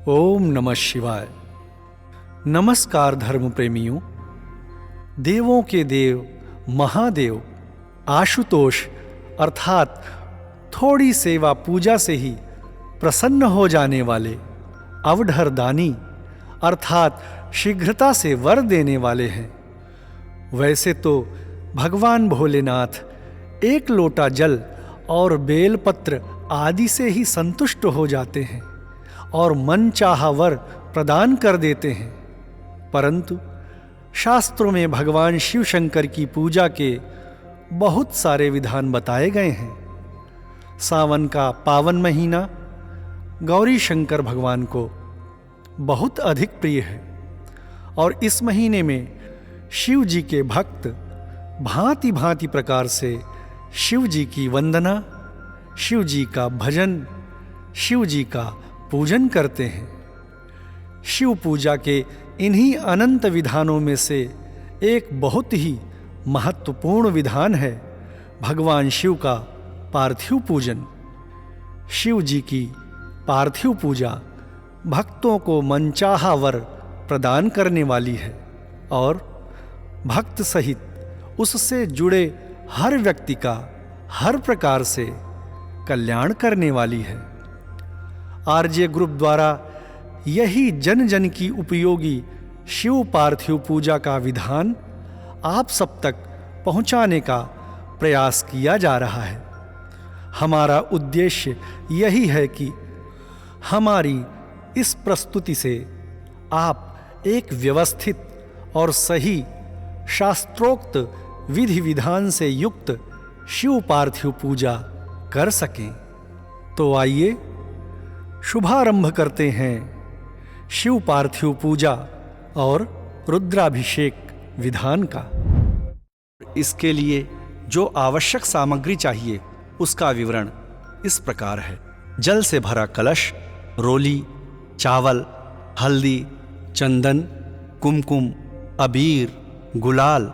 ओम नमः शिवाय। नमस्कार धर्म प्रेमियों। देवों के देव महादेव आशुतोष अर्थात थोड़ी सेवा पूजा से ही प्रसन्न हो जाने वाले अवढरदानी अर्थात शीघ्रता से वर देने वाले हैं। वैसे तो भगवान भोलेनाथ एक लोटा जल और बेलपत्र आदि से ही संतुष्ट हो जाते हैं और मन चाहा वर प्रदान कर देते हैं, परंतु शास्त्रों में भगवान शिव शंकर की पूजा के बहुत सारे विधान बताए गए हैं। सावन का पावन महीना गौरी शंकर भगवान को बहुत अधिक प्रिय है और इस महीने में शिव जी के भक्त भांति भांति प्रकार से शिव जी की वंदना, शिव जी का भजन, शिव जी का पूजन करते हैं। शिव पूजा के इन्हीं अनंत विधानों में से एक बहुत ही महत्वपूर्ण विधान है भगवान शिव का पार्थिव पूजन। शिव जी की पार्थिव पूजा भक्तों को मनचाहा वर प्रदान करने वाली है और भक्त सहित उससे जुड़े हर व्यक्ति का हर प्रकार से कल्याण करने वाली है। आरजे ग्रुप द्वारा यही जन जन की उपयोगी शिव पार्थिव पूजा का विधान आप सब तक पहुंचाने का प्रयास किया जा रहा है। हमारा उद्देश्य यही है कि हमारी इस प्रस्तुति से आप एक व्यवस्थित और सही शास्त्रोक्त विधि विधान से युक्त शिव पार्थिव पूजा कर सकें। तो आइए शुभारंभ करते हैं शिव पार्थिव पूजा और रुद्राभिषेक विधान का। इसके लिए जो आवश्यक सामग्री चाहिए उसका विवरण इस प्रकार है। जल से भरा कलश, रोली, चावल, हल्दी, चंदन, कुमकुम, अबीर, गुलाल,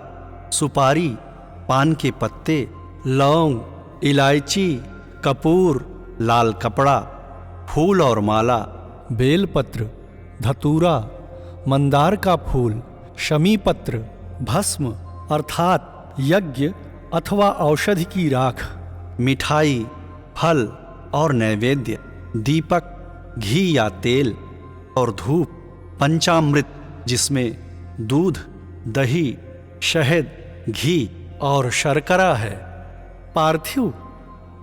सुपारी, पान के पत्ते, लौंग, इलायची, कपूर, लाल कपड़ा, फूल और माला, बेलपत्र, धतूरा, मंदार का फूल, शमी पत्र, भस्म अर्थात यज्ञ अथवा औषधि की राख, मिठाई, फल और नैवेद्य, दीपक, घी या तेल और धूप, पंचामृत जिसमें दूध, दही, शहद, घी और शर्करा है, पार्थिव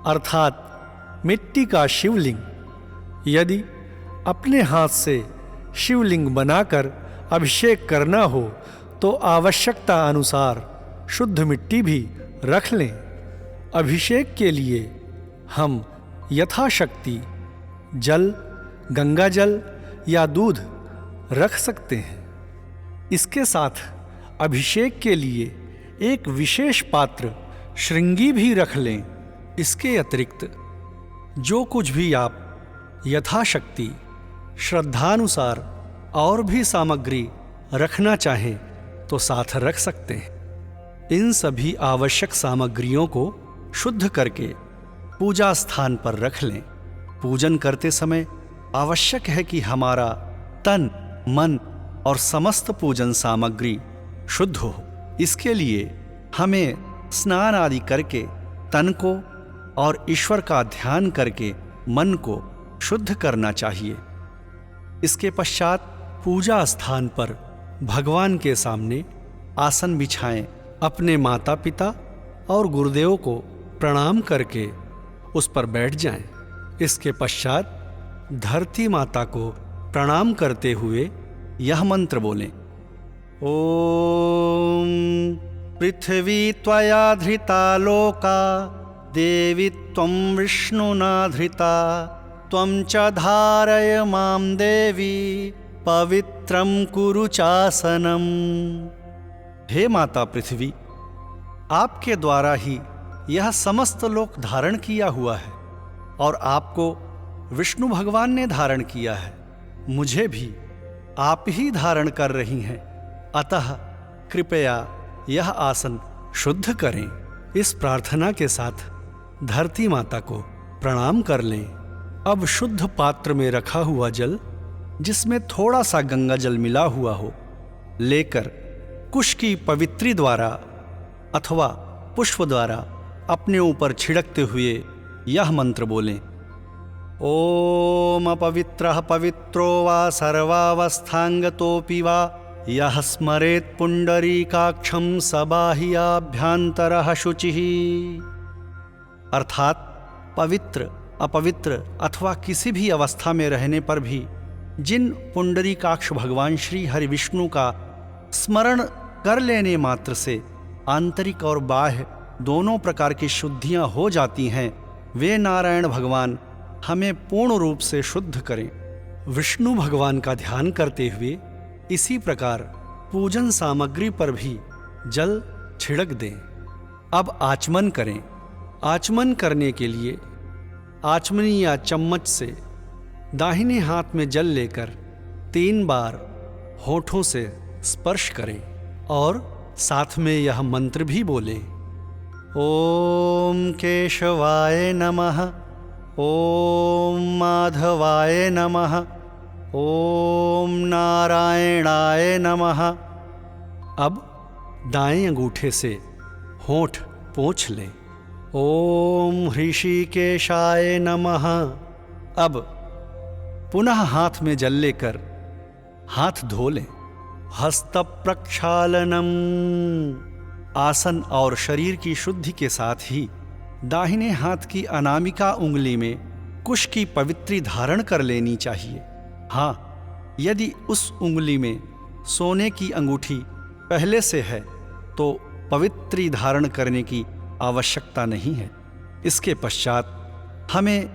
अर्थात मिट्टी का शिवलिंग। यदि अपने हाथ से शिवलिंग बनाकर अभिषेक करना हो तो आवश्यकता अनुसार शुद्ध मिट्टी भी रख लें। अभिषेक के लिए हम यथाशक्ति जल, गंगा जल या दूध रख सकते हैं। इसके साथ अभिषेक के लिए एक विशेष पात्र श्रृंगी भी रख लें। इसके अतिरिक्त जो कुछ भी आप यथाशक्ति श्रद्धानुसार और भी सामग्री रखना चाहें तो साथ रख सकते हैं। इन सभी आवश्यक सामग्रियों को शुद्ध करके पूजा स्थान पर रख लें। पूजन करते समय आवश्यक है कि हमारा तन, मन और समस्त पूजन सामग्री शुद्ध हो। इसके लिए हमें स्नान आदि करके तन को और ईश्वर का ध्यान करके मन को शुद्ध करना चाहिए। इसके पश्चात पूजा स्थान पर भगवान के सामने आसन बिछाएं। अपने माता पिता और गुरुदेव को प्रणाम करके उस पर बैठ जाएं। इसके पश्चात धरती माता को प्रणाम करते हुए यह मंत्र बोलें। ओम पृथ्वी त्वया धृता लोका देवी त्वं विष्णुना धृता त्वं च धारय मां देवी पवित्रं कुरु चासनम। हे माता पृथ्वी, आपके द्वारा ही यह समस्त लोक धारण किया हुआ है और आपको विष्णु भगवान ने धारण किया है। मुझे भी आप ही धारण कर रही हैं, अतः कृपया यह आसन शुद्ध करें। इस प्रार्थना के साथ धरती माता को प्रणाम कर लें। अब शुद्ध पात्र में रखा हुआ जल जिसमें थोड़ा सा गंगा जल मिला हुआ हो लेकर कुश की पवित्री द्वारा अथवा पुष्प द्वारा अपने ऊपर छिड़कते हुए यह मंत्र बोलें। ओम अपवित्रः पवित्रो वा सर्वावस्थांगतोऽपि वा यः स्मरेत् पुंडरीकाक्षं स बाह्याभ्यंतरः शुचिः। अर्थात पवित्र अपवित्र अथवा किसी भी अवस्था में रहने पर भी जिन पुंडरीकाक्ष भगवान श्री हरि विष्णु का स्मरण कर लेने मात्र से आंतरिक और बाह्य दोनों प्रकार की शुद्धियां हो जाती हैं, वे नारायण भगवान हमें पूर्ण रूप से शुद्ध करें। विष्णु भगवान का ध्यान करते हुए इसी प्रकार पूजन सामग्री पर भी जल छिड़क दें। अब आचमन करें। आचमन करने के लिए आचमनी या चम्मच से दाहिने हाथ में जल लेकर 3 बार होठों से स्पर्श करें और साथ में यह मंत्र भी बोलें। ओम केशवाय नमः, ओम माधवाय नमः, ओम नारायणाय नमः। अब दाएं अंगूठे से होंठ पोंछ लें। ओम ऋषिकेशाय नमः। अब पुनः हाथ में जल लेकर हाथ धो लें। हस्त प्रक्षालनम। आसन और शरीर की शुद्धि के साथ ही दाहिने हाथ की अनामिका उंगली में कुश की पवित्री धारण कर लेनी चाहिए। हाँ, यदि उस उंगली में सोने की अंगूठी पहले से है तो पवित्री धारण करने की आवश्यकता नहीं है। इसके पश्चात हमें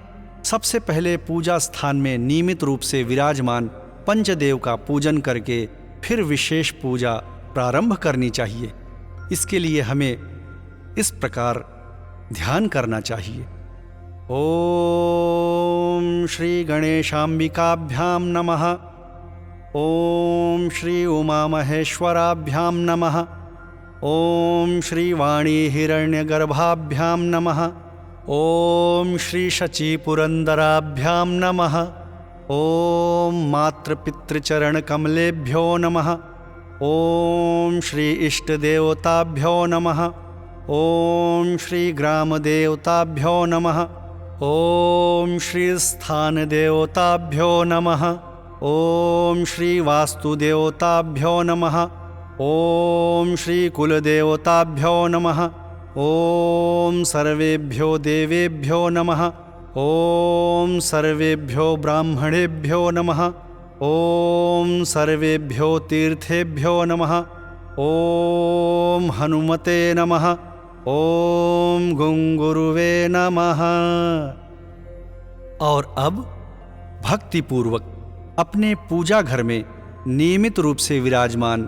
सबसे पहले पूजा स्थान में नियमित रूप से विराजमान पंचदेव का पूजन करके फिर विशेष पूजा प्रारंभ करनी चाहिए। इसके लिए हमें इस प्रकार ध्यान करना चाहिए। ओम श्री गणेशांबिकाभ्यां नमः, ओम श्री उमा महेश्वराभ्यां नमः, ओम श्री वाणी हिरण्यगर्भाभ्यां नमः, ओम श्री शची पुरंदराभ्यां नमः, ओम मातृपितृचरण कमलेभ्यो नमः, ओम श्री इष्टदेवताभ्यो नमः, ओम श्री ग्रामदेवताभ्यो नमः, ओम श्री स्थानदेवताभ्यो नमः, ओम श्री वास्तुदेवताभ्यो नमः, ओम श्री कुलदेवताभ्यो नमः, ओम सर्वेभ्यो देवेभ्यो नमः, ओम सर्वेभ्यो ब्राह्मणेभ्यो नमः, ओम सर्वेभ्यो तीर्थेभ्यो नमः, ओम हनुमते नमः, ओम गुंगुरुवे नमः। और अब भक्तिपूर्वक अपने पूजा घर में नियमित रूप से विराजमान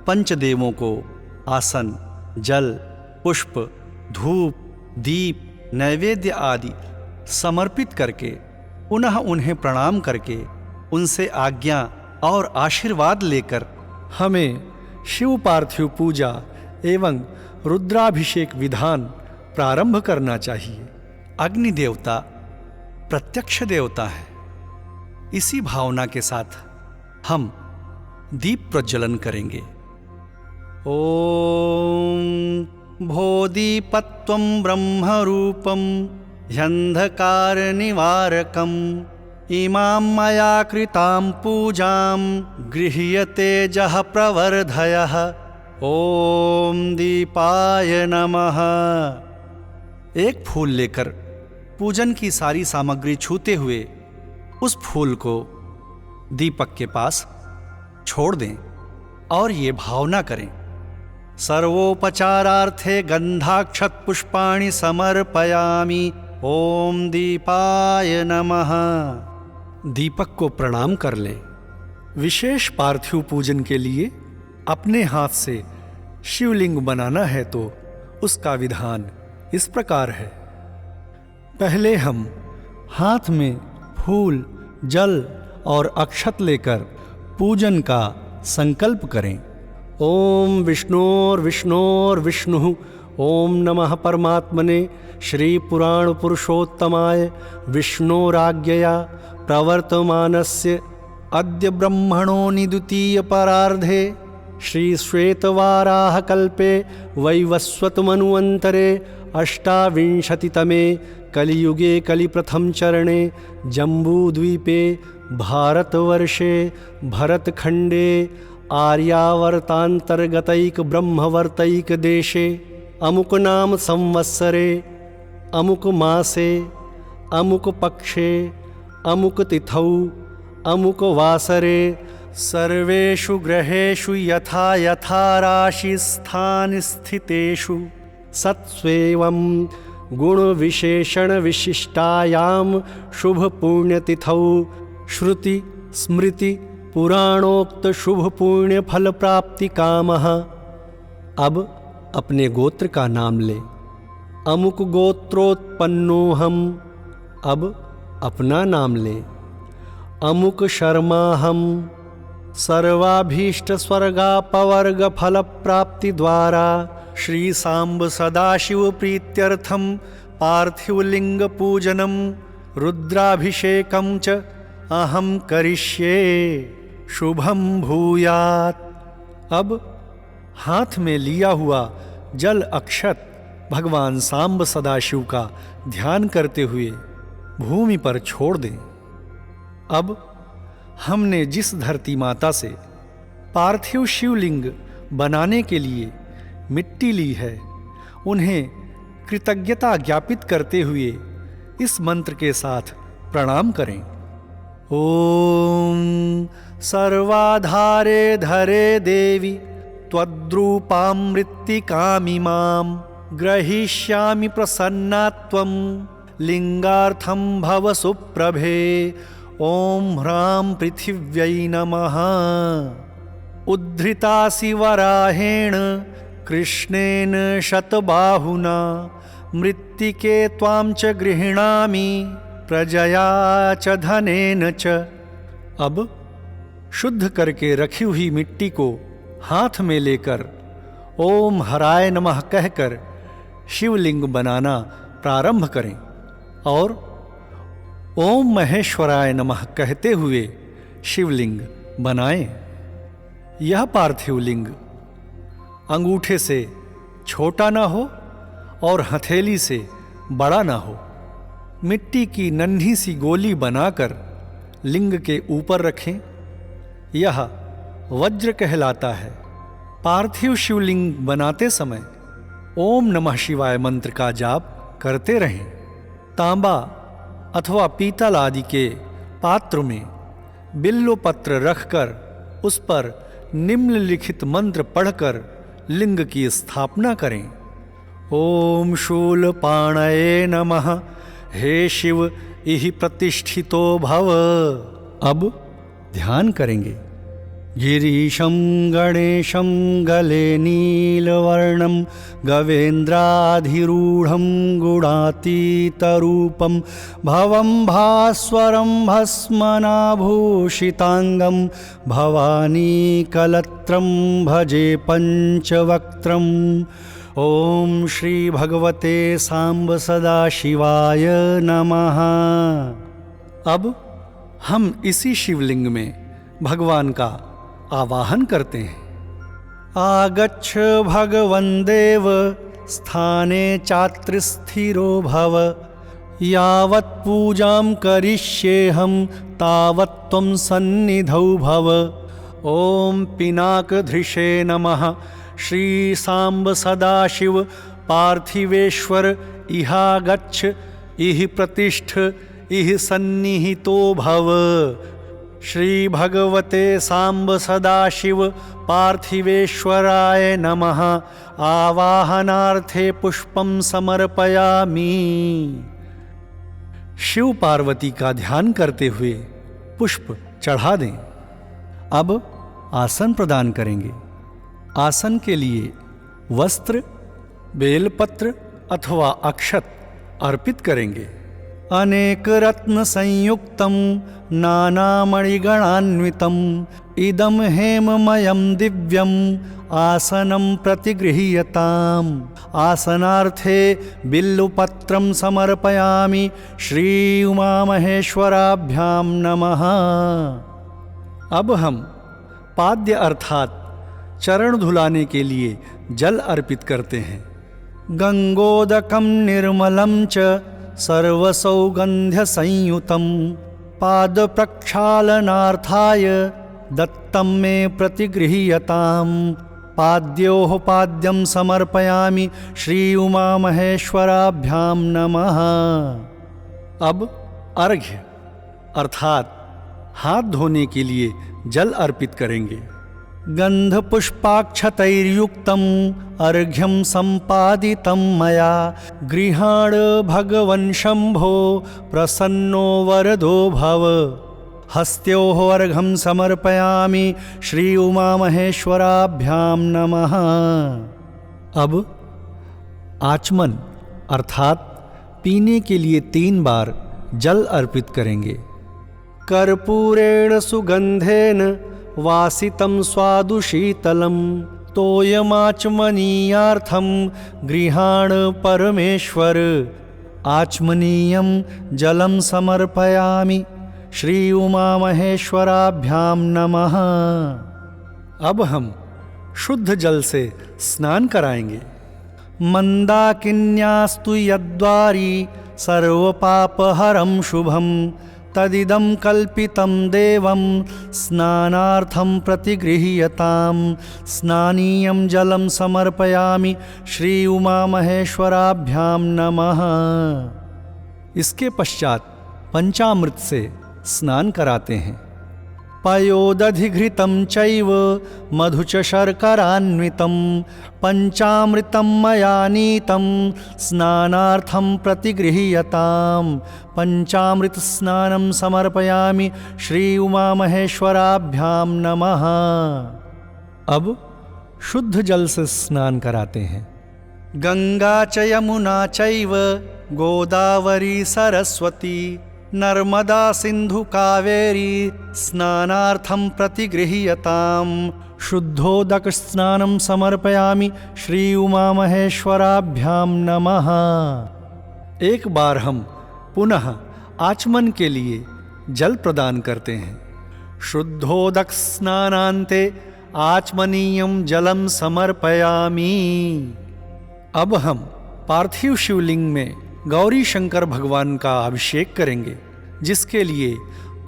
पंचदेवों को आसन, जल, पुष्प, धूप, दीप, नैवेद्य आदि समर्पित करके पुनः उन्हें प्रणाम करके उनसे आज्ञा और आशीर्वाद लेकर हमें शिव पार्थिव पूजा एवं रुद्राभिषेक विधान प्रारंभ करना चाहिए। अग्नि देवता प्रत्यक्ष देवता है। इसी भावना के साथ हम दीप प्रज्वलन करेंगे। ओम भोदीपत्वं ब्रह्मरूपं ह्यंधकार निवारकं इमां मया कृतां पूजां गृह्यते जः प्रवर्धयः। ओम दीपाय नमः। एक फूल लेकर पूजन की सारी सामग्री छूते हुए उस फूल को दीपक के पास छोड़ दें और ये भावना करें, सर्वोपचारार्थे गंधाक्षत पुष्पाणि समर्पयामि। ओम दीपाय नमः। दीपक को प्रणाम कर लें। विशेष पार्थिव पूजन के लिए अपने हाथ से शिवलिंग बनाना है तो उसका विधान इस प्रकार है। पहले हम हाथ में फूल, जल और अक्षत लेकर पूजन का संकल्प करें। ओम विष्णोर्विष्णुः ओम नमः परमात्मने श्री पुराण पुरुषोत्तमाय विष्णोराज्ञया प्रवर्तमानस्य अद्य ब्रह्मणो निद्वितीय परार्धे श्रीश्वेतवाराहकल्पे वैवस्वतमन्वन्तरे अष्टाविंशतितमे कलियुगे कलिप्रथम चरणे जम्बूद्वीपे भारतवर्षे भरतखण्डे आर्यावर्तान्तर्गतैक ब्रह्मवर्तैक देशे अमुक नाम संवत्सरे अमुक मासे अमुक पक्षे अमुक तिथौ अमुक वासरे सर्वेषु ग्रहेषु यथा यथा राशिस्थानस्थितेषु सत्स्वेवं गुणविशेषणविशिष्टायां शुभपुण्यतिथौ श्रुति स्मृति पुराणोक्त शुभपुण्यफलप्राप्तिकामः। अब अपने गोत्र का नाम ले। अमुक गोत्रोत्पन्नोऽहम्। अब अपना नाम ले। अमुक शर्माहम्। सर्वाभीष्ट स्वर्गापवर्ग फल प्राप्ति द्वारा श्री सांब सदाशिव प्रीत्यर्थम पार्थिवलिंग पूजनम रुद्राभिषेकम च अहम करिष्ये शुभम भूयात्। अब हाथ में लिया हुआ जल अक्षत भगवान सांब सदाशिव का ध्यान करते हुए भूमि पर छोड़ दें। अब हमने जिस धरती माता से पार्थिव शिवलिंग बनाने के लिए मिट्टी ली है, उन्हें कृतज्ञता ज्ञापित करते हुए इस मंत्र के साथ प्रणाम करें। ओम सर्वाधारे धरे देवी त्वद्रूपामृत्तिकामिमां ग्रहीष्यामि प्रसन्ना त्वं लिंगार्थं भव सुप्रभे। ओम ह्रां पृथिव्यै नमः। उद्धृतासि वराहेण कृष्णेन शतबाहुना मृत्तिके त्वां च गृह्णामि प्रजया च धनेन च। अब शुद्ध करके रखी हुई मिट्टी को हाथ में लेकर ओम हराय नमः कहकर शिवलिंग बनाना प्रारंभ करें और ओम महेश्वराय नमः कहते हुए शिवलिंग बनाएं। यह पार्थिव लिंग अंगूठे से छोटा ना हो और हथेली से बड़ा ना हो। मिट्टी की नन्ही सी गोली बनाकर लिंग के ऊपर रखें। यह वज्र कहलाता है। पार्थिव शिवलिंग बनाते समय ओम नमः शिवाय मंत्र का जाप करते रहें। तांबा अथवा पीतल आदि के पात्र में बिल्वपत्र रखकर उस पर निम्नलिखित मंत्र पढ़कर लिंग की स्थापना करें। ओम शूलपाणये नमः। हे शिव इहि प्रतिष्ठितो भव। अब ध्यान करेंगे। गिरीशं गणेशं गले नीलवर्णं गवेन्द्राधिरूढं गुणातीतरूपं भवं भास्वरं भस्मनाभूषितांगं भवानीकलत्रं भजे पंचवक्त्रम्। ओम श्री भगवते सांब सदाशिवाय नमः। अब हम इसी शिवलिंग में भगवान का आवाहन करते हैं। आगच्छ भगवन् देव स्थाने चात्र स्थिरो भव यावत् पूजां करिष्येऽहं तावत् त्वं सन्निधौ भव। ओम पिनाकधृषे नमः। श्री सांब सदाशिव पार्थिवेश्वर इहागच्छ इहि प्रतिष्ठ इहि सन्निहितो भव। श्री भगवते सांब सदाशिव पार्थिवेश्वराय नमः। आवाहनार्थे पुष्पं समर्पयामि। शिव पार्वती का ध्यान करते हुए पुष्प चढ़ा दें। अब आसन प्रदान करेंगे। आसन के लिए वस्त्र, बेलपत्र अथवा अक्षत अर्पित करेंगे। अनेक रत्न संयुक्तं नानामणिगणान्वितम् इदं हेममयं दिव्यम् आसनं प्रतिगृह्यताम्। आसनार्थे बिल्वपत्रं समर्पयामि। श्री उमामहेश्वराभ्यां नमः। अब हम पाद्य अर्थात चरण धुलाने के लिए जल अर्पित करते हैं। गंगोदकम निर्मलं च सर्वसौगंध्य संयुतम पाद प्रक्षालनार्थाय दत्तं मे प्रतिगृह्यताम् पाद्योः पाद्यं समर्पयामि श्री उमा महेश्वराभ्यां नमः। अब अर्घ्य अर्थात हाथ धोने के लिए जल अर्पित करेंगे। गंधपुष्पाक्षतैर्युक्तम् अर्घ्यं सम्पादितं मया गृहाण भगवन् शम्भो प्रसन्नो वरदो भव। हस्त्योः अर्घ्यं समर्पयामि श्री उमा महेश्वराभ्यां नमः। अब आचमन अर्थात पीने के लिए 3 बार जल अर्पित करेंगे। कर्पूरेण सुगंधेन वासितं स्वादु शीतलं तोयमाचमनीयार्थं गृहाण परमेश्वर आचमनीयं जलं समर्पयामि श्री उमा महेश्वराभ्यां नमः। अब हम शुद्ध जल से स्नान कराएंगे। मंदाकिन्यास्तु यद्वारी सर्वपापहरं शुभं तदिदं कल्पितं देवं स्नानार्थं प्रतिगृह्यताम् स्नानीयं जलं समर्पयामि श्री उमा महेश्वराभ्यां नमः। इसके पश्चात पंचामृत से स्नान कराते हैं। पयोदधिघृतं चैव मधु च शर्करान्वितं पंचामृतं मया नीतं स्नानार्थं प्रतिगृह्यताम् पंचामृत स्नानं समर्पयामि श्री उमा महेश्वराभ्यां नमः। अब शुद्ध जल से स्नान कराते हैं। गंगा च यमुना चैव गोदावरी सरस्वती नर्मदा सिंधु कावेरी स्नानार्थं प्रतिगृह्यताम् शुद्धोदक स्नानं समर्पयामि श्री उमा महेश्वराभ्यां नमः। एक बार हम पुनः आचमन के लिए जल प्रदान करते हैं। शुद्धोदक स्नानान्ते आचमनीयं जलं समर्पयामि। अब हम पार्थिव शिवलिंग में गौरी शंकर भगवान का अभिषेक करेंगे, जिसके लिए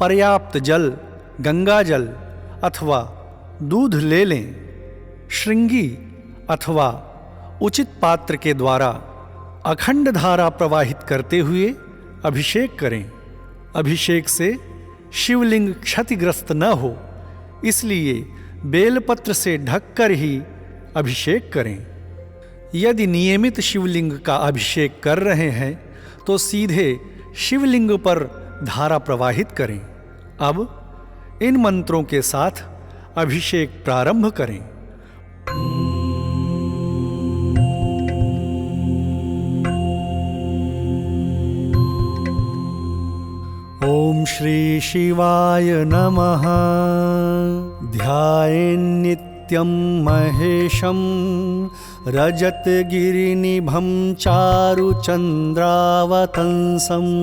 पर्याप्त जल गंगा जल अथवा दूध ले लें। श्रृंगी अथवा उचित पात्र के द्वारा अखंड धारा प्रवाहित करते हुए अभिषेक करें। अभिषेक से शिवलिंग क्षतिग्रस्त न हो, इसलिए बेलपत्र से ढककर ही अभिषेक करें। यदि नियमित शिवलिंग का अभिषेक कर रहे हैं तो सीधे शिवलिंग पर धारा प्रवाहित करें। अब इन मंत्रों के साथ अभिषेक प्रारंभ करें। ओम श्री शिवाय नमः। ध्यायेन्नित्यं महेशं रजतगिरिनिभं चारुचन्द्रावतंसम्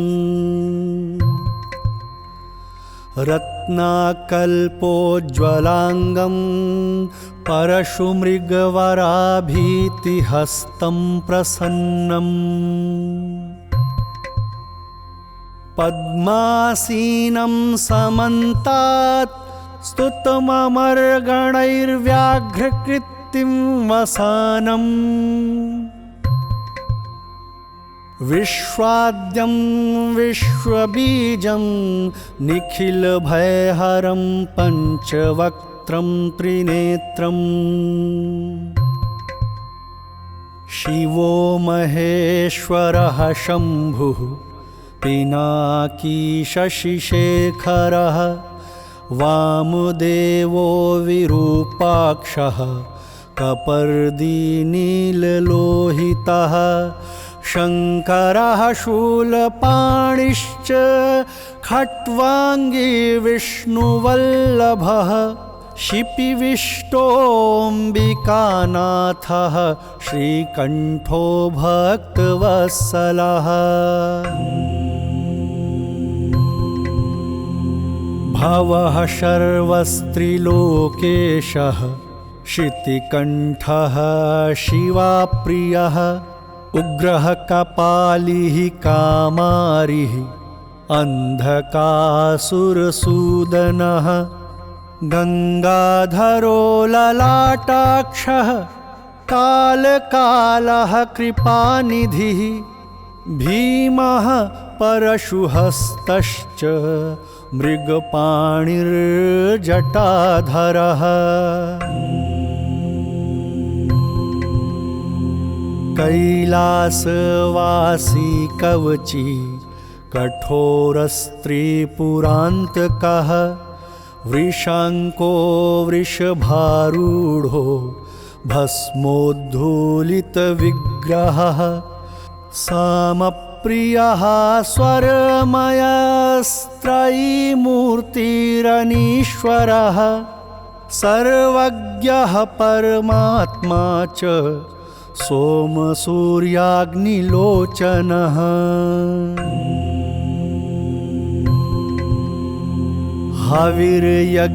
रत्नाकल्पोज्ज्वलांगं परशुमृगवराभीतिहस्तं प्रसन्नम् पद्मासीनं समन्तात् स्तुतममरगणैर्व्याघ्रकृतिं वसानम् विश्वाद्यं विश्वबीजं निखिलभयहरं पंचवक्त्रं त्रिनेत्रम् शिवो महेश्वरः शम्भुः पिनाकी शशिशेखरः वामदेवो विरूपाक्षः कपर्दीनीललोहितः शङ्करः शूलपाणिश्च खट्वाङ्गी विष्णुवल्लभः शिपिविष्टोऽम्बिकानाथः श्रीकण्ठो भक्तवत्सलः भवः शर्वस्त्रिलोकेशः शितिकण्ठः शिवाप्रियः उग्रः कपालिः कामारिः अन्धकासुरसूदनः गङ्गाधरो ललाटाक्षः कालकालः कृपानिधिः भीमः परशुहस्तश्च मृगपाणिर्जटाधरः कैलासवासी कवची कठोरस्त्रीपुरान्तकः वृषाङ्को वृषभारूढो भस्मोद्धूलितविग्रहः सामप्रियः स्वरमयस्त्रयीमूर्तिरनीश्वरः सर्वज्ञः परमात्मा च सोमसूर्याग्निलोचनः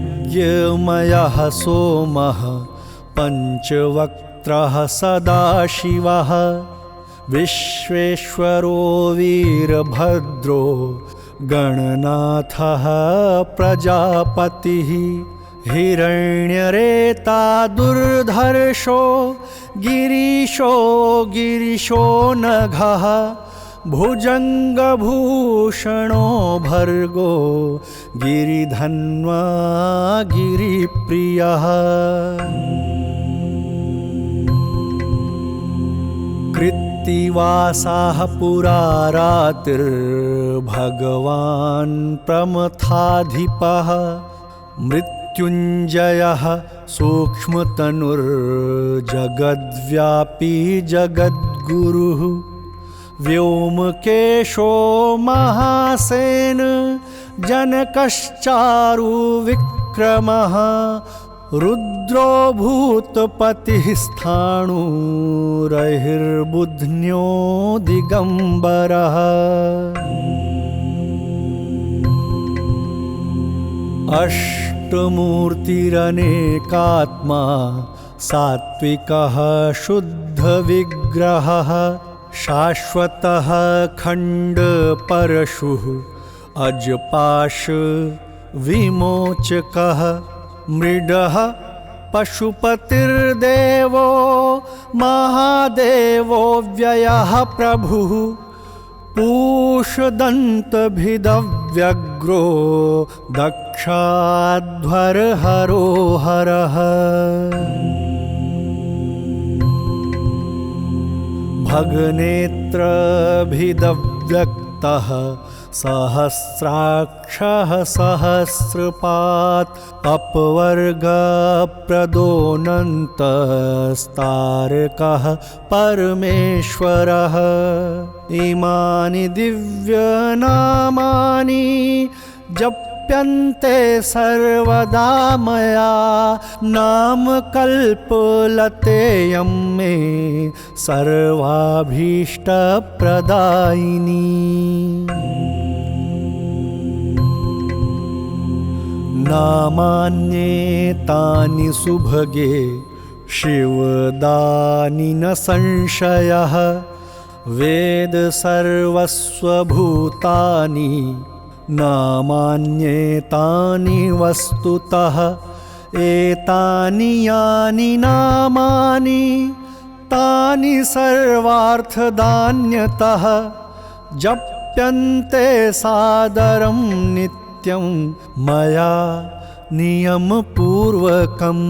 हविर्यज्ञमयः सोमः पञ्चवक्त्रः सदाशिवः विश्वेश्वरो वीरभद्रो गणनाथः प्रजापतिः हिरण्यरेता दुर्धर्षो गिरीशो नघः भुजङ्गभूषणो भर्गो गिरिधन्वा गिरिप्रियः कृत्तिवासः पुरारातिर्भगवान् प्रमथाधिपः मृत्युञ्जयः सूक्ष्मतनुर्जगद्व्यापी जगद्गुरुः व्योमकेशो महासेन जनकश्चारुविक्रमः रुद्रो भूतपतिः स्थाणुरहिर्बुध्न्यो दिगम्बरः अष्टमूर्तिरनेकात्मा सात्विकः शुद्धविग्रहः शाश्वतः खण्डपरशुः अजपाश विमोचकः मृडः पशुपतिर्देवो महादेवो व्ययः प्रभुः पूषदन्तभिदव्यग्रो दक्षाध्वरहरो हरः भगनेत्रभिदव्यक्तः सहस्राक्षः सहस्रपात् अपवर्गप्रदोऽनन्तस्तारकः परमेश्वरः इमानि दिव्यनामानि जप्यन्ते सर्वदा मया नामकल्पलतेयं मे सर्वाभीष्टप्रदायिनी नामान्येतानि सुभगे शिवदानि न संशयः वेद सर्वस्वभूतानि नामान्येतानि वस्तुतः एतानि यानि नामानि तानि सर्वार्थदान्यतः जप्यन्ते सादरं नित्यं मया नियमपूर्वकम्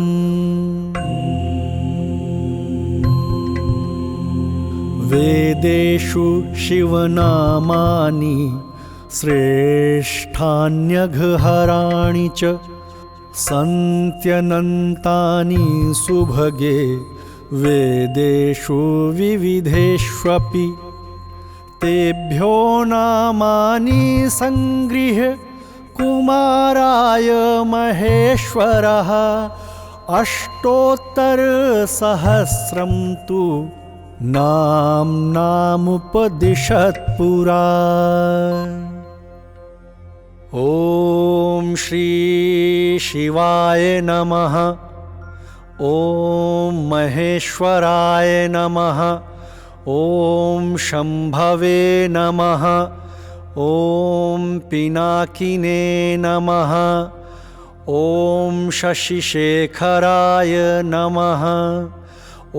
वेदेषु शिवनामानि श्रेष्ठान्यघहराणि च सन्त्यनन्तानि सुभगे वेदेषु विविधेष्वपि तेभ्यो नामानि सङ्गृह्य कुमाराय महेश्वरः अष्टोत्तरसहस्रं तु नामुपदिशत् पुरा ॐ श्री शिवाय नमः। ॐ महेश्वराय नमः। ॐ शम्भवे नमः। ॐ पिनाकिने नमः। ॐ शशिशेखराय नमः।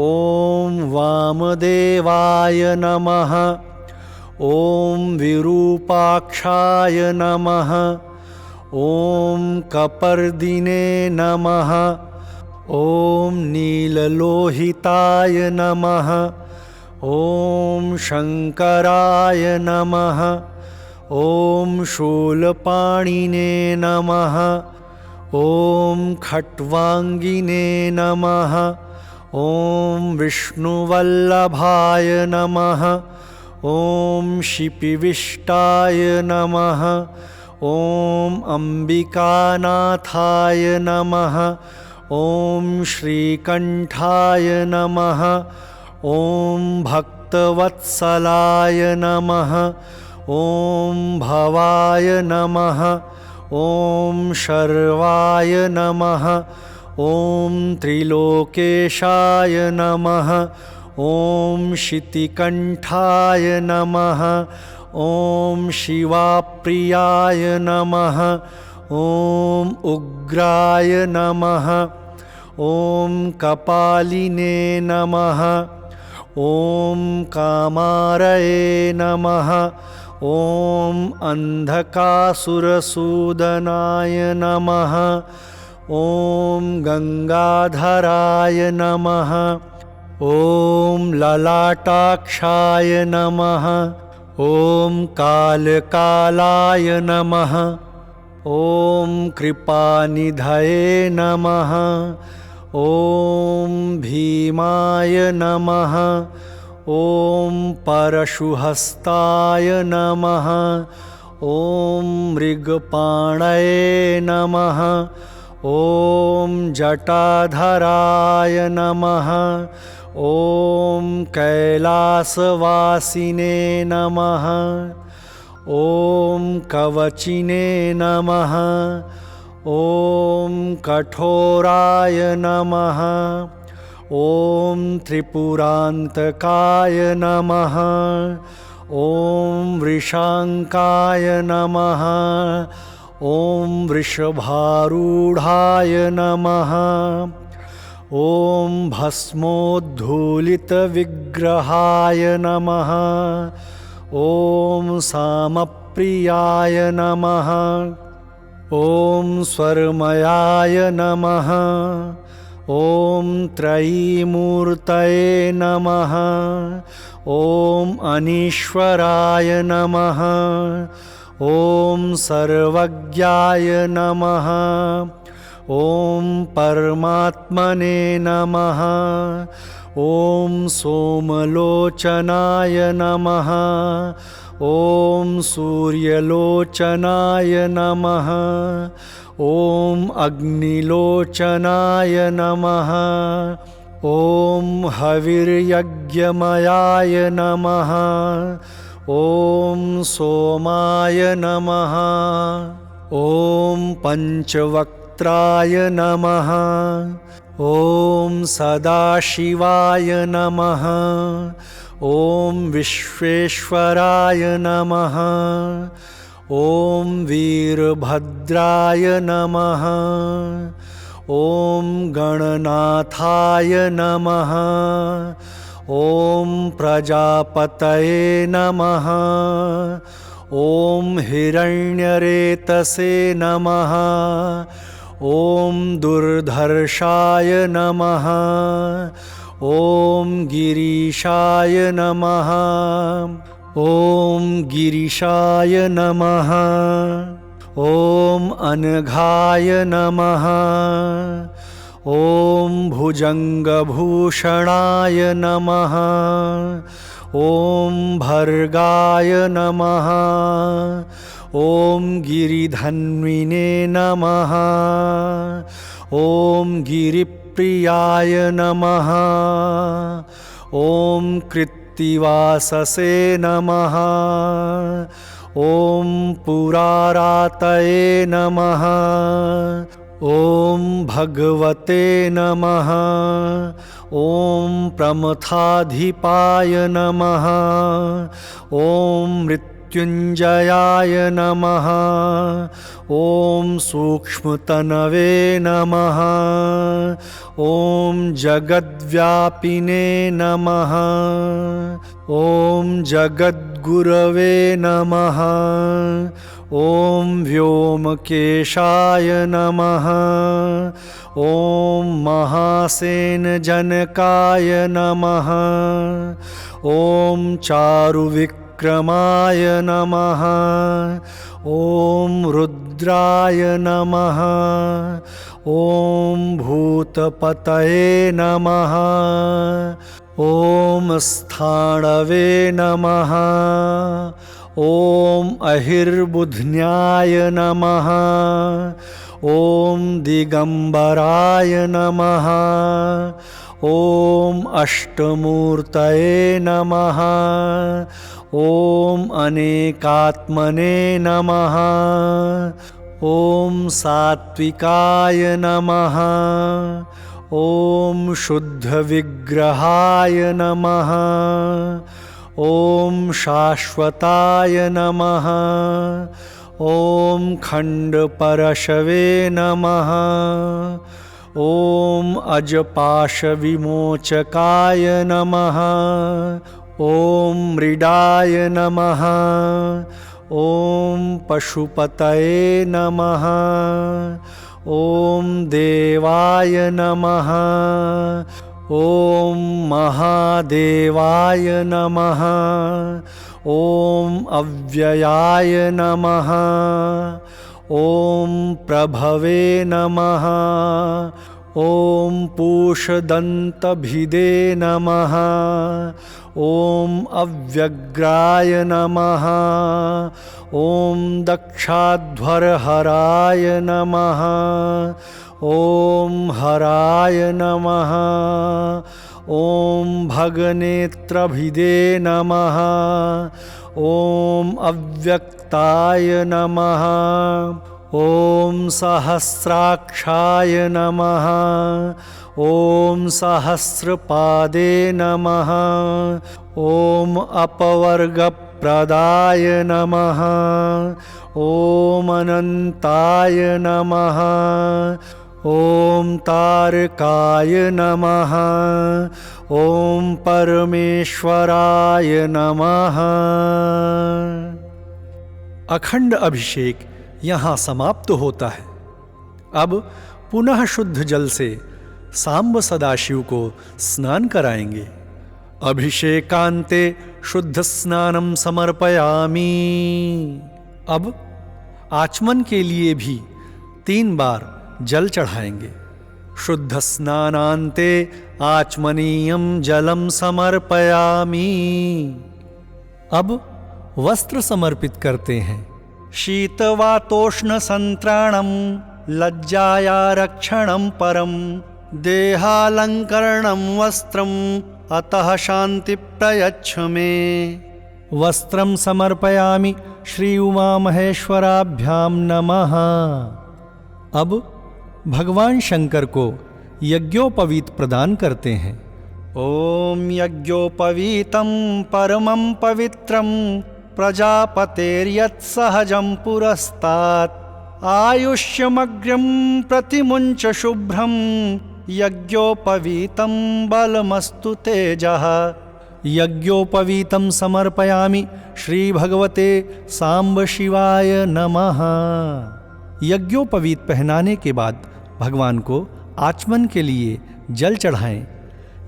ॐ वामदेवाय नमः। ॐ विरूपाक्षाय नमः। ॐ कपर्दिने नमः। ॐ नीललोहिताय नमः। ॐ शङ्कराय नमः। ॐ शूलपाणिने नमः। ॐ खट्वाङ्गिने नमः। ॐ विष्णुवल्लभाय नमः। ॐ शिपिविष्टाय नमः। ॐ अम्बिकानाथाय नमः। ॐ श्रीकण्ठाय नमः। ॐ भक्तवत्सलाय नमः। ॐ भवाय नमः। ॐ शर्वाय नमः। ॐ त्रिलोकेशाय नमः। ॐ शितिकण्ठाय नमः। ॐ शिवाप्रियाय नमः। ॐ उग्राय नमः। ॐ कपालिने नमः। ॐ कामारये नमः। ॐ अन्धकासुरसूदनाय नमः। ॐ गङ्गाधराय नमः। ॐ ललाटाक्षाय नमः। ॐ कालकालाय नमः। ॐ कृपानिधये नमः। ॐ भीमाय नमः। ॐ परशुहस्ताय नमः। ॐ मृगपाणये नमः। ॐ जटाधराय नमः। ॐ कैलासवासिने नमः। ॐ कवचिने नमः। ॐ कठोराय नमः। ॐ त्रिपुरान्तकाय नमः। ॐ वृषाङ्काय नमः। ॐ वृषभारूढाय नमः। ॐ भस्मोद्धूलितविग्रहाय नमः। ॐ सामप्रियाय नमः। ॐ स्वर्मयाय नमः। ॐ त्रयीमूर्तये नमः। ॐ अनीश्वराय नमः। ॐ सर्वज्ञाय नमः। ॐ परमात्मने नमः। ॐ सोमलोचनाय नमः। ॐ सूर्यलोचनाय नमः। ॐ अग्निलोचनाय नमः। ॐ हविर्यज्ञमयाय नमः। ॐ सोमाय नमः। ॐ पञ्चवक्त्राय नमः। ॐ सदाशिवाय नमः। ॐ विश्वेश्वराय नमः। ॐ वीरभद्राय नमः। ॐ गणनाथाय नमः। ॐ प्रजापतये नमः। ॐ हिरण्यरेतसे नमः। ॐ दुर्धर्षाय नमः। ॐ गिरीशाय नमः। ॐ गिरिशाय नमः। ॐ अनघाय नमः। ॐ भुजङ्गभूषणाय नमः। ॐ भर्गाय नमः। ॐ गिरिधन्विने नमः। ॐ गिरिप्रियाय नमः। ॐ कृत्तिवाससे नमः। ॐ पुरारातये नमः। ॐ भगवते नमः। ॐ प्रमथाधिपाय नमः। ॐ मृत्युञ्जयाय नमः। ॐ सूक्ष्मतनवे नमः। ॐ जगद्व्यापिने नमः। ॐ जगद्गुरवे नमः। ॐ व्योमकेशाय नमः। ॐ महासेनजनकाय नमः। ॐ चारुविक्रमाय नमः। ॐ रुद्राय नमः। ॐ भूतपतये नमः। ॐ स्थाणवे नमः। ॐ अहिर्बुध्न्याय नमः। ॐ दिगम्बराय नमः। ॐ अष्टमूर्तये नमः। ॐ अनेकात्मने नमः। ॐ सात्विकाय नमः। ॐ शुद्धविग्रहाय नमः। ॐ शाश्वताय नमः। ॐ खण्डपरशवे नमः। ॐ अजपाशविमोचकाय नमः। ॐ मृडाय नमः। ॐ पशुपतये नमः। ॐ देवाय नमः। ॐ महादेवाय नमः। ॐ अव्ययाय नमः। ॐ प्रभवे नमः। ॐ पूषदन्तभिदे नमः। ॐ अव्यग्राय नमः। ॐ दक्षाध्वरहराय नमः। ॐ हराय नमः। ॐ भगनेत्रभिदे नमः। ॐ अव्यक्ताय नमः। ॐ सहस्राक्षाय नमः। ॐ सहस्रपादे नमः। ॐ अपवर्गप्रदाय नमः। ॐ अनन्ताय नमः। ॐ तारकाय नमः। ॐ परमेश्वराय नमः। अखंड अभिषेक यहाँ समाप्त होता है। अब पुनः शुद्ध जल से सांब सदाशिव को स्नान कराएंगे। अभिषेकांते शुद्ध स्नानम समर्पयामि। अब आचमन के लिए भी 3 बार जल चढ़ाएंगे। शुद्ध स्नानांते आचमनीयम जलम समर्पयामि। अब वस्त्र समर्पित करते हैं। शीतवातोष्ण संत्राणम लज्जाया रक्षणम परम देहालंकरणम वस्त्रम अतः शांति प्रयच्छ मे। वस्त्रम समर्पयामि श्री उमा महेश्वराभ्याम नमः। अब भगवान शंकर को यज्ञोपवीत प्रदान करते हैं। ओम यज्ञोपवीतं परमं पवित्रं प्रजापतेर्यत्सहजं पुरस्तात् आयुष्यमग्र्यं प्रतिमुञ्च शुभ्रं यज्ञोपवीतं बलमस्तु तेजः। यज्ञोपवीतं समर्पयामि श्री भगवते सांब शिवाय नमः। यज्ञोपवीत पहनाने के बाद भगवान को आचमन के लिए जल चढ़ाएं।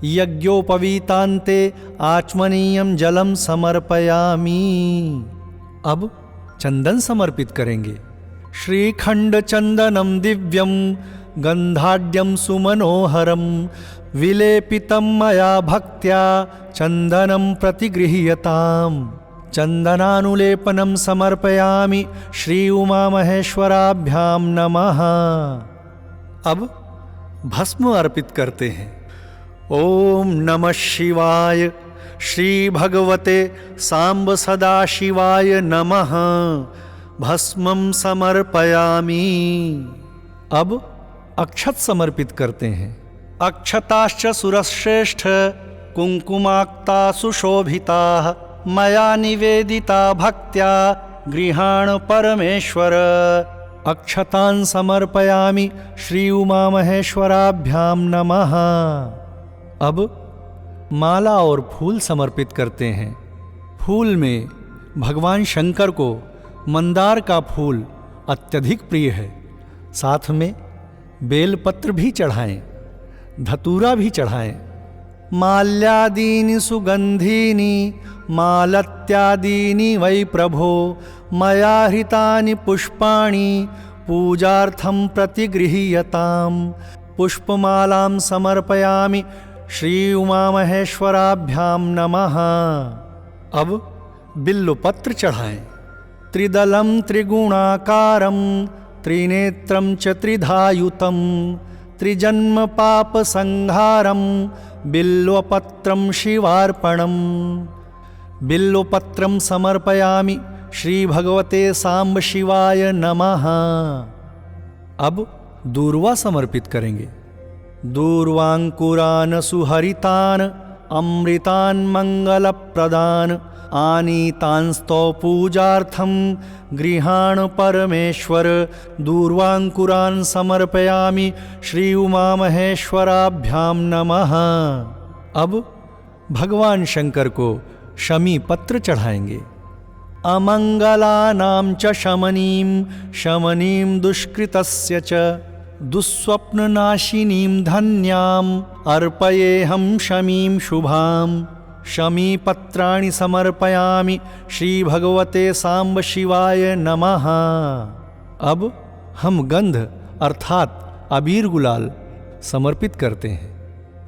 यज्ञोपवीतान्ते आचमनीयम जलम समर्पयामि। अब चंदन समर्पित करेंगे। श्रीखंड चंदनम दिव्यम गंधाढ्यम सुमनोहरम विलेपितं मया भक्त्या चंदनम प्रतिगृह्यताम्। चंदनानुलेपनम समर्पयामि श्री उमा महेश्वराभ्याम नमः। अब भस्म अर्पित करते हैं। ओम नमः शिवाय श्री भगवते सांब सदाशिवाय नमः भस्मं समर्पयामि। अब अक्षत समर्पित करते हैं। अक्षताश्च सुरश्रेष्ठ कुंकुमाक्ता सुशोभिताः मया निवेदिता भक्त्या गृहाण परमेश्वर। अक्षतान् समर्पयामि श्री उमा महेश्वराभ्याम नमः। अब माला और फूल समर्पित करते हैं। फूल में भगवान शंकर को मंदार का फूल अत्यधिक प्रिय है। साथ में बेलपत्र भी चढ़ाएं, धतूरा भी चढ़ाएं। माल्यादीनि सुगंधीनि मालत्यादीनि वै प्रभो मया हृतानि पुष्पाणि पूजार्थं प्रतिगृह्यताम्। पुष्पमालां समर्पयामि श्री उमा महेश्वराभ्यां नमः। अब बिल्वपत्र चढ़ाएं। त्रिदलं त्रिगुणाकारं त्रिनेत्रं च त्रिधायुतं त्रिजन्म पाप संहारं बिल्वपत्रं शिवार्पणम्। बिल्वपत्रं समर्पयामि श्री भगवते सांब शिवाय नमः। अब दूर्वा समर्पित करेंगे। दूर्वांकुरान् सुहरितान् अमृतान् मंगलप्रदान् आनीतांस्तो पूजार्थं गृहाण परमेश्वर। दूर्वांकुरान् समर्पयामि श्री उमा महेश्वराभ्यां नमः। अब भगवान शंकर को शमी पत्र चढ़ाएंगे। अमंगलानां च शमनीं दुष्कृतस्य च दुःस्वप्ननाशिनीं धन्याम् अर्पयेऽहं शमीं शुभाम्। शमी पत्राणि समर्पयामि श्री भगवते सांब शिवाय नमः। अब हम गंध अर्थात अबीर गुलाल समर्पित करते हैं।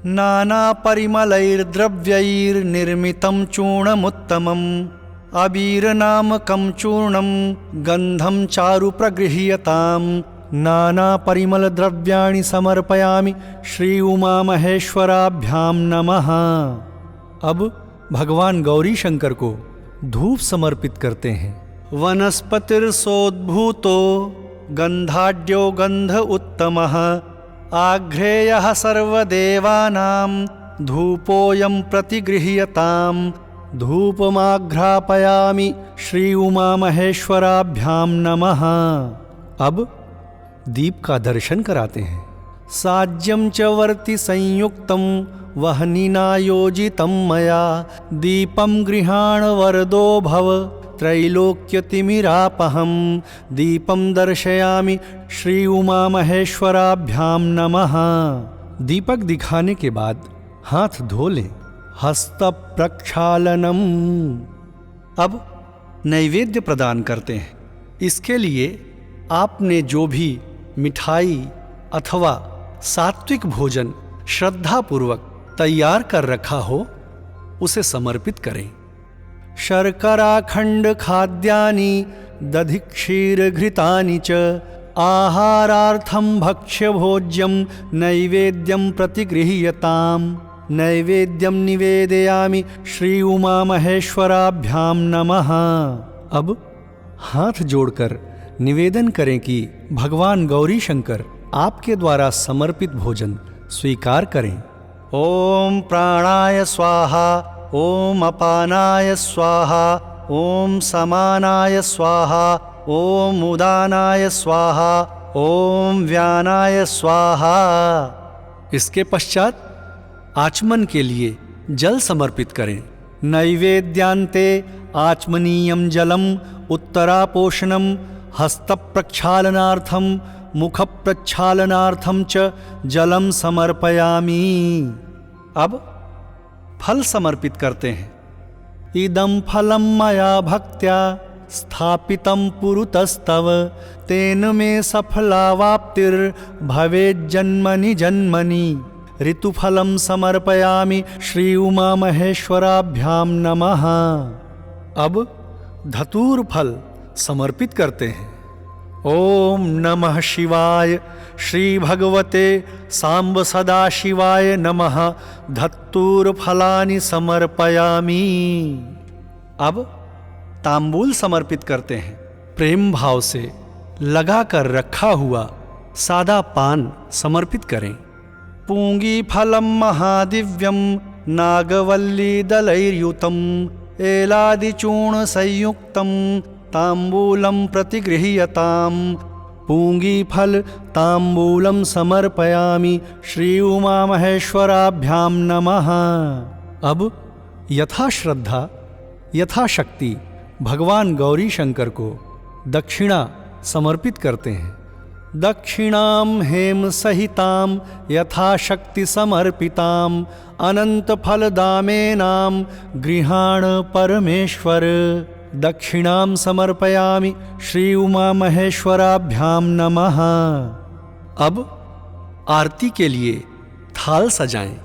नाना परिमलैर्द्रव्यैर्निर्मितं चूर्णमुत्तमम् अबीर नामकं चूर्णं गंधं चारु प्रगृह्यताम्। नाना परिमल द्रव्याणि समर्पयामि श्री उमा महेश्वराभ्यां नमः। अब भगवान गौरी शंकर को धूप समर्पित करते हैं। वनस्पतिर्सोद्भूतो गंधाढ्यो गंध उत्तमः आघ्रेयः सर्वदेवानां धूपोऽयं प्रतिगृह्यताम्। धूपमाघ्रापयामि श्री उमा महेश्वराभ्यां नमः। अब दीप का दर्शन कराते हैं। साज्यं च वर्ति संयुक्तं वह्निना योजितं मया दीपं गृहाण वरदो भव त्रैलोक्यतिमिरापहं। दीपं दर्शयामि श्री उमा महेश्वराभ्यां नमः। दीपक दिखाने के बाद हाथ धो लें। हस्त प्रक्षालनम। अब नैवेद्य प्रदान करते हैं। इसके लिए आपने जो भी मिठाई अथवा सात्विक भोजन श्रद्धापूर्वक तैयार कर रखा हो उसे समर्पित करें। शर्कराखंड खाद्यानि दधि क्षीर घृतानि च आहारार्थं भक्ष्य भोज्यं नैवेद्यं प्रतिगृह्यताम्। नैवेद्यं निवेदयामि श्री उमा महेश्वराभ्यां नमः। अब हाथ जोड़कर निवेदन करें कि भगवान गौरी शंकर आपके द्वारा समर्पित भोजन स्वीकार करें। ओम प्राणाय स्वाहा ओम अपानाय स्वाहा ओम समानाय स्वाहा ओम उदानाय स्वाहा ओम व्यानाय स्वाहा। इसके पश्चात आचमन के लिए जल समर्पित करें। नैवेद्यांते आचमनीयं जलम उत्तरापोषणम हस्त प्रक्षालनार्थम मुख प्रक्षालनार्थम च जलम समर्पयामि। अब फल समर्पित करते हैं। इदं फलं मया भक्त्या स्थापितं पुरुतस्तव तेन मे सफलावाप्तिर्भवेज्जन्मनि जन्मनि। ऋतुफलं समर्पयामि श्री उमा महेश्वराभ्यां नमः। अब धतूर फल समर्पित करते हैं। ओम नमः शिवाय श्री भगवते सांब सदाशिवाय नमः धत्तूर फलानि समर्पयामि। अब तांबूल समर्पित करते हैं। प्रेम भाव से लगाकर रखा हुआ सादा पान समर्पित करें। पूंगी फलम महादिव्यम नागवल्ली दलैर्युतम एलादिचूर्ण संयुक्तम तांबूलम प्रतिगृह्यताम। पूंगी फल तांबूलम समर्पयामि श्री उमा महेश्वराभ्याम नमः। अब यथा श्रद्धा यथाशक्ति भगवान गौरी शंकर को दक्षिणा समर्पित करते हैं। दक्षिणाम हेम सहिताम यथाशक्ति समर्पिताम अनंत फलदामेनाम गृहाण परमेश्वर। दक्षिणाम समर्पयामि श्री उमा महेश्वराभ्याम नमः। अब आरती के लिए थाल सजाएं।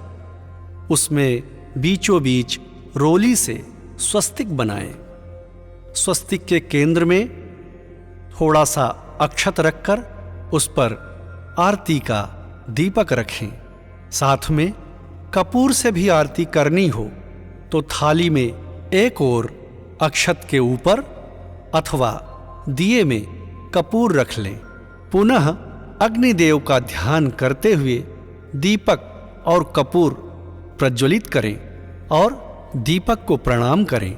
उसमें बीचों बीच रोली से स्वस्तिक बनाएं। स्वस्तिक के केंद्र में थोड़ा सा अक्षत रखकर उस पर आरती का दीपक रखें। साथ में कपूर से भी आरती करनी हो तो थाली में एक ओर अक्षत के ऊपर अथवा दिए में कपूर रख लें। पुनः अग्निदेव का ध्यान करते हुए दीपक और कपूर प्रज्वलित करें और दीपक को प्रणाम करें।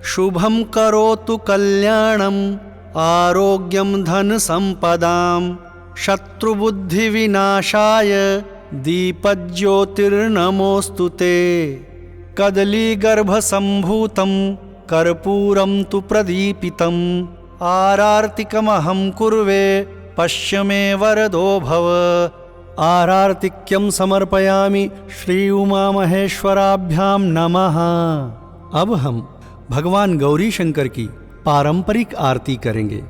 शुभम करोतु कल्याणम आरोग्यम धन संपदाम शत्रुबुद्धि विनाशाय दीपज्योतिर्नमोस्तुते। कदली गर्भ संभूतम कर्पूरम तु प्रदीपितम आरार्तिकमहं कुर्वे पश्य मे वरदो भव। आरार्तिक्यम समर्पयामि श्री उमा महेश्वराभ्याम नमः। अब हम भगवान गौरी शंकर की पारंपरिक आरती करेंगे।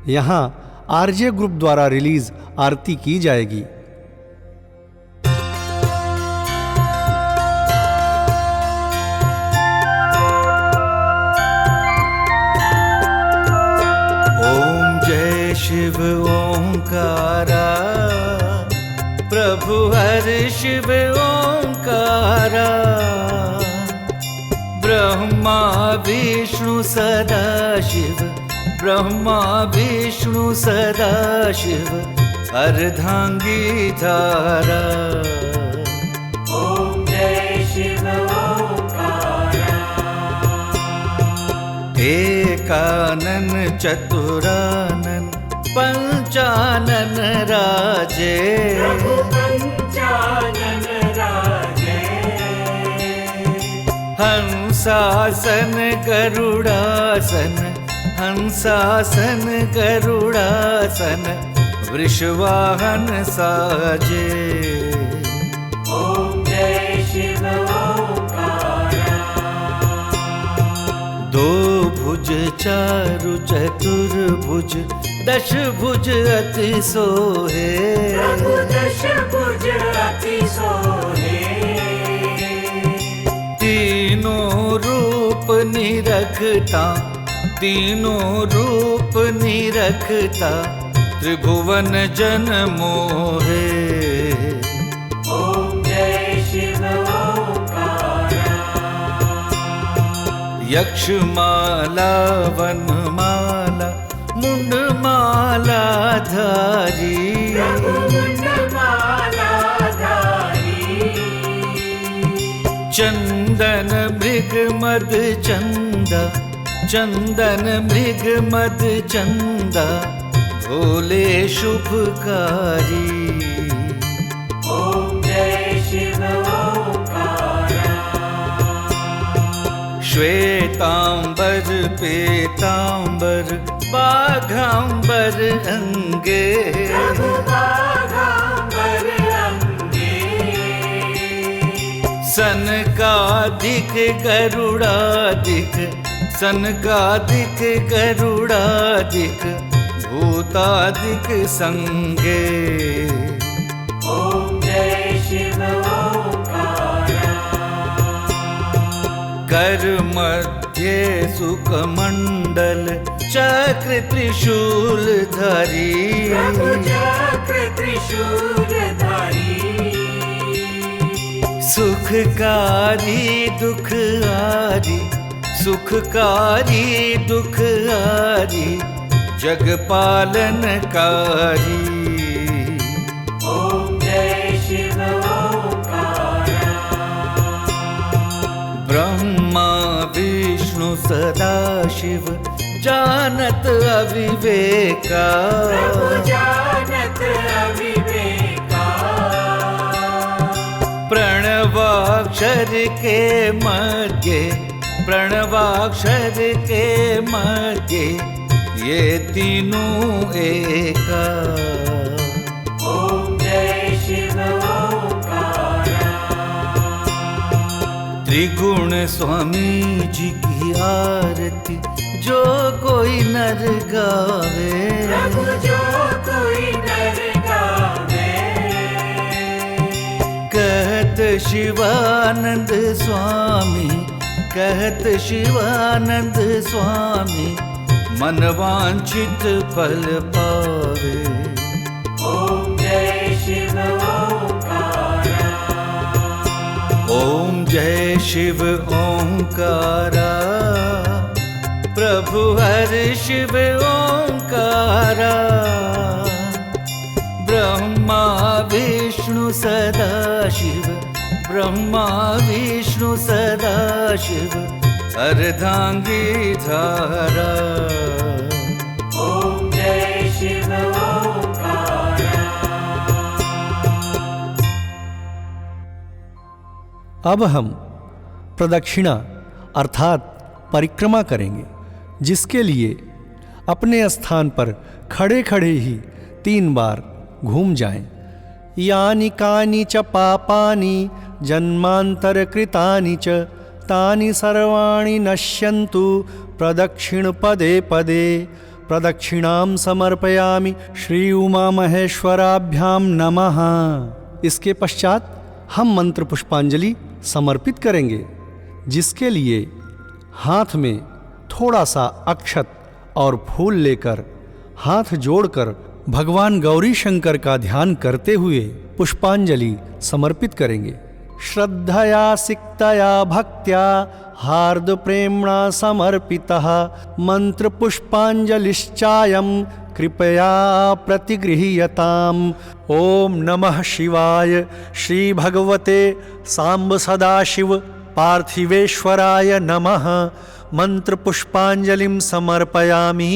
यहाँ आरजे ग्रुप द्वारा रिलीज आरती की जाएगी। ओम जय शिव ओंकारा प्रभु हरि शिव ओंकारा। ब्रह्मा विष्णु सदा शिव ब्रह्मा विष्णु सदा शिव अर्धांगी धारा। ओम जय शिव ओंकारा। एकानन चतुरानन पंचानन राजे। प्रभु पंचानन राजे। हंसासन गरुड़ासन हंसासन गरुड़ासन वृषवाहन साजे। ओम जय शिव ओंकारा। दो भुज चारु चतुर्भुज दश भुज अति सोहे। प्रभु दश भुज अति सोहे। तीनों रूप निरखता तीनों रूप निरखता त्रिभुवन जन मोहे। ओम जय शिव ओंकारा। यक्षमाला वनमाला मुंडमाला धारी। प्रभु मुंडमाला धारी। चंदन मृग मद चंदा चंदन मृग मद चंदा भोले शुभकारी। ओम जय शिव ओंकारा। श्वेतांबर पीतांबर बाघांबर अंगे। प्रभु बाघांबर अंगे। सनकादिक गरुड़ादिक सनकादिक गरुड़ादिक भूतादिक संगे। ओम जय शिव ओंकारा। कर मध्य सुकमंडल चक्र त्रिशूल धारी। प्रभु चक्र त्रिशूलधारी। सुखकारी दुखहारी, सुखकारी दुखहारी, जग पालनकारी। ओम जय शिव ओंकारा। ब्रह्मा विष्णु सदाशिव जानत अविवेका। प्रभु जानत अविवेका। प्रणवाक्षर के मध्य, प्रणवाक्षर के मध्य, ये तीनों एका। ओम जय शिव ओंकारा। त्रिगुण स्वामी जी की आरती जो कोई नर गावे। प्रभु जो कोई नर गावे। कहत शिवानंद स्वामी, कहत शिवानंद स्वामी, मन वांछित फल पावे। ओम जय शिव ओंकारा। ओम जय शिव ओंकारा। प्रभु हर शिव ओंकारा। ब्रह्मा विष्णु सदाशिव, ब्रह्मा विष्णु सदाशिव, अर्धांगी धारा। ओम जय शिव ओंकारा। अब हम प्रदक्षिणा अर्थात परिक्रमा करेंगे, जिसके लिए अपने स्थान पर खड़े खड़े ही 3 बार घूम जाएं। यानि कानि च पापानि जन्मांतर कृतानि च तानि सर्वाणि नश्यन्तु प्रदक्षिण पदे पदे। प्रदक्षिणां समर्पयामि श्री उमा महेश्वराभ्याम नमः। इसके पश्चात हम मंत्र पुष्पांजलि समर्पित करेंगे, जिसके लिए हाथ में थोड़ा सा अक्षत और फूल लेकर हाथ जोड़कर भगवान गौरी शंकर का ध्यान करते हुए पुष्पांजलि समर्पित करेंगे। श्रद्धया सिक्तया भक्त्या हार्द प्रेम्णा समर्पितः मंत्र पुष्पांजलिश्चायं कृपया प्रतिगृह्यताम्। ओम नमः शिवाय श्री भगवते सांब सदाशिव पार्थिवेश्वराय नमः। मंत्र पुष्पांजलिं समर्पयामि।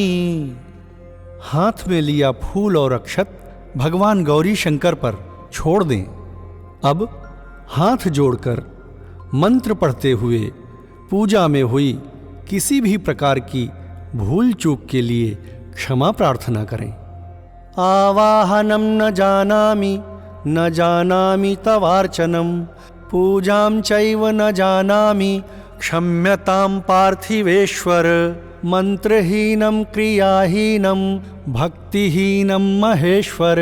हाथ में लिया फूल और अक्षत भगवान गौरी शंकर पर छोड़ दें। अब हाथ जोड़कर मंत्र पढ़ते हुए पूजा में हुई किसी भी प्रकार की भूल चूक के लिए क्षमा प्रार्थना करें। आवाहनम न जानामि तवार्चनम पूजां चैव न जानामि क्षम्यतां पार्थिवेश्वर। मंत्रहीनं क्रियाहीनं भक्तिहीनं महेश्वर।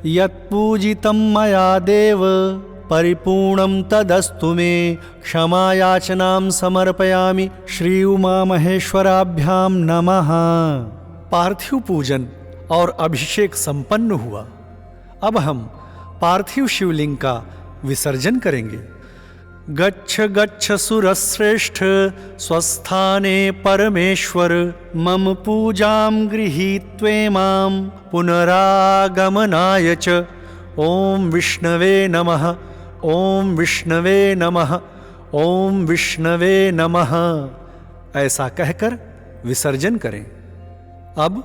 यत्पूजितं मया देव परिपूर्णं तदस्तु मे। क्षमायाचनां समर्पयामि श्री उमा महेश्वराभ्याम नमः। पार्थिव पूजन और अभिषेक संपन्न हुआ। अब हम पार्थिव शिवलिंग का विसर्जन करेंगे। गच्छ गच्छ सुरश्रेष्ठ स्वस्थाने परमेश्वर। मम पूजां गृहीत्वेमां पुनरागमनाय च। ओम विष्णवे नमः। ओम विष्णवे नमः। ओम विष्णवे नमः। ऐसा कहकर विसर्जन करें। अब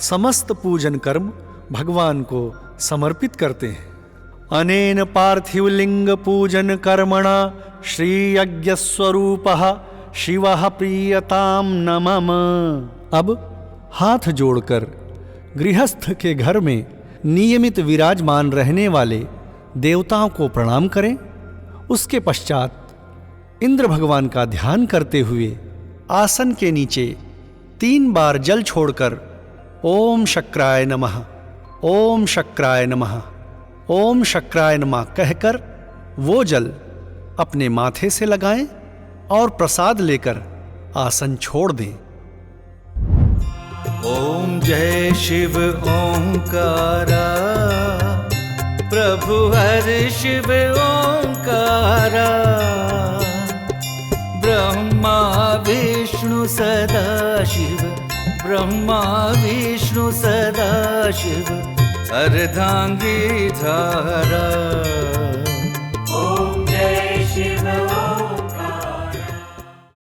समस्त पूजन कर्म भगवान को समर्पित करते हैं। अनेन पार्थिवलिंग पूजन कर्मणा श्री यज्ञस्वरूपः शिवः प्रीयतां न मम। अब हाथ जोड़कर गृहस्थ के घर में नियमित विराजमान रहने वाले देवताओं को प्रणाम करें। उसके पश्चात इंद्र भगवान का ध्यान करते हुए आसन के नीचे 3 बार जल छोड़कर ओम शक्राय नमः, ओम शक्राय नमः, ओम शक्राय नमः कहकर वो जल अपने माथे से लगाएं और प्रसाद लेकर आसन छोड़ दें। ओम जय शिव ओंकारा, प्रभु हर शिव ओंकारा। ब्रह्मा विष्णु सदा शिव, ब्रह्मा विष्णु सदा शिव, अर्धांगी धारा।